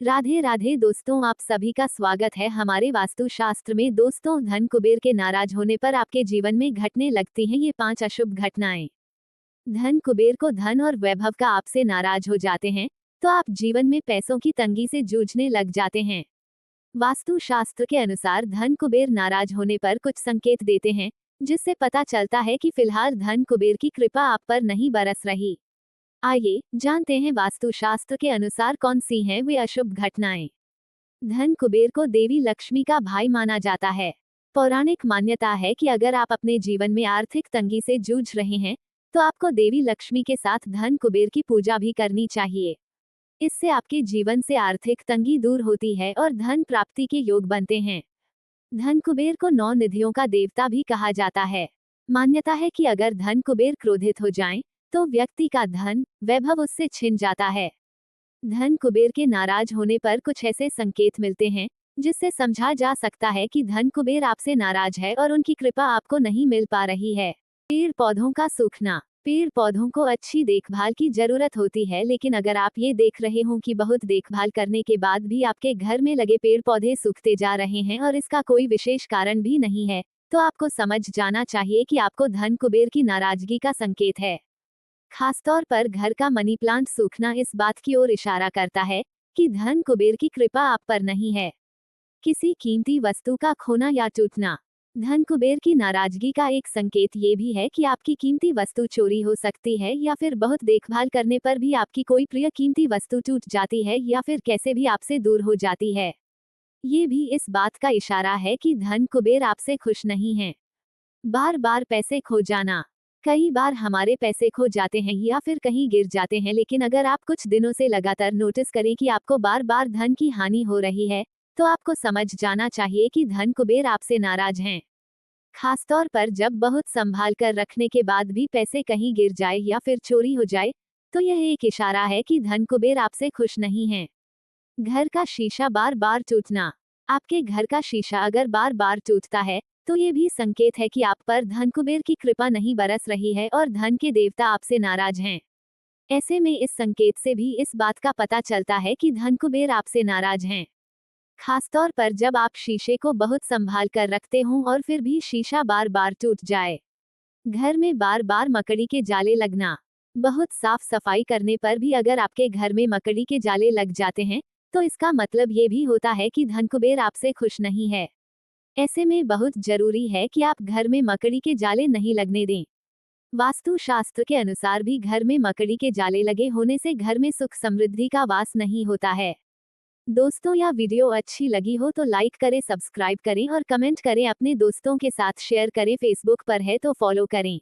राधे राधे दोस्तों, आप सभी का स्वागत है हमारे वास्तुशास्त्र में। दोस्तों, धन कुबेर के नाराज होने पर आपके जीवन में घटने लगती हैं ये 5 अशुभ घटनाएं। धन कुबेर को धन और वैभव का आपसे नाराज हो जाते हैं तो आप जीवन में पैसों की तंगी से जूझने लग जाते हैं। वास्तुशास्त्र के अनुसार धन कुबेर नाराज होने पर कुछ संकेत देते हैं, जिससे पता चलता है कि फिलहाल धन कुबेर की कृपा आप पर नहीं बरस रही। आइए जानते हैं वास्तुशास्त्र के अनुसार कौन सी हैं वे अशुभ घटनाएं। धन कुबेर को देवी लक्ष्मी का भाई माना जाता है। पौराणिक मान्यता है कि अगर आप अपने जीवन में आर्थिक तंगी से जूझ रहे हैं तो आपको देवी लक्ष्मी के साथ धन कुबेर की पूजा भी करनी चाहिए। इससे आपके जीवन से आर्थिक तंगी दूर होती है और धन प्राप्ति के योग बनते हैं। धन कुबेर को 9 निधियों का देवता भी कहा जाता है। मान्यता है कि अगर धन कुबेर क्रोधित हो जाएं, तो व्यक्ति का धन वैभव उससे छिन जाता है। धन कुबेर के नाराज होने पर कुछ ऐसे संकेत मिलते हैं जिससे समझा जा सकता है कि धन कुबेर आपसे नाराज है और उनकी कृपा आपको नहीं मिल पा रही है। पेड़ पौधों का सूखना। पेड़ पौधों को अच्छी देखभाल की जरूरत होती है, लेकिन अगर आप ये देख रहे हो कि बहुत देखभाल करने के बाद भी आपके घर में लगे पेड़ पौधे सूखते जा रहे हैं और इसका कोई विशेष कारण भी नहीं है, तो आपको समझ जाना चाहिए कि आपको धन कुबेर की नाराजगी का संकेत है। खासतौर पर घर का मनी प्लांट सूखना इस बात की ओर इशारा करता है कि धन कुबेर की कृपा आप पर नहीं है। किसी कीमती वस्तु का खोना या टूटना। धन कुबेर की नाराजगी का एक संकेत ये भी है कि आपकी कीमती वस्तु चोरी हो सकती है, या फिर बहुत देखभाल करने पर भी आपकी कोई प्रिय कीमती वस्तु टूट जाती है या फिर कैसे भी आपसे दूर हो जाती है। ये भी इस बात का इशारा है कि धन कुबेर आपसे खुश नहीं है। बार बार पैसे खो जाना। कई बार हमारे पैसे खो जाते हैं या फिर कहीं गिर जाते हैं, लेकिन अगर आप कुछ दिनों से लगातार नोटिस करें कि आपको बार बार धन की हानि हो रही है, तो आपको समझ जाना चाहिए कि धन कुबेर आपसे नाराज हैं। खासतौर पर जब बहुत संभाल कर रखने के बाद भी पैसे कहीं गिर जाए या फिर चोरी हो जाए, तो यह एक इशारा है कि धन कुबेर आपसे खुश नहीं हैं। घर का शीशा बार बार टूटना। आपके घर का शीशा अगर बार बार टूटता है तो ये भी संकेत है कि आप पर धन कुबेर की कृपा नहीं बरस रही है और धन के देवता आपसे नाराज हैं। ऐसे में इस संकेत से भी इस बात का पता चलता है कि धन कुबेर आपसे नाराज हैं। खासतौर पर जब आप शीशे को बहुत संभाल कर रखते हों और फिर भी शीशा बार बार टूट जाए। घर में बार बार मकड़ी के जाले लगना। बहुत साफ सफाई करने पर भी अगर आपके घर में मकड़ी के जाले लग जाते हैं, तो इसका मतलब ये भी होता है कि धन कुबेर आपसे खुश नहीं है। ऐसे में बहुत जरूरी है कि आप घर में मकड़ी के जाले नहीं लगने दें। वास्तु शास्त्र के अनुसार भी घर में मकड़ी के जाले लगे होने से घर में सुख समृद्धि का वास नहीं होता है। दोस्तों, यह वीडियो अच्छी लगी हो तो लाइक करें, सब्सक्राइब करें और कमेंट करें, अपने दोस्तों के साथ शेयर करें। फेसबुक पर है तो फॉलो करें।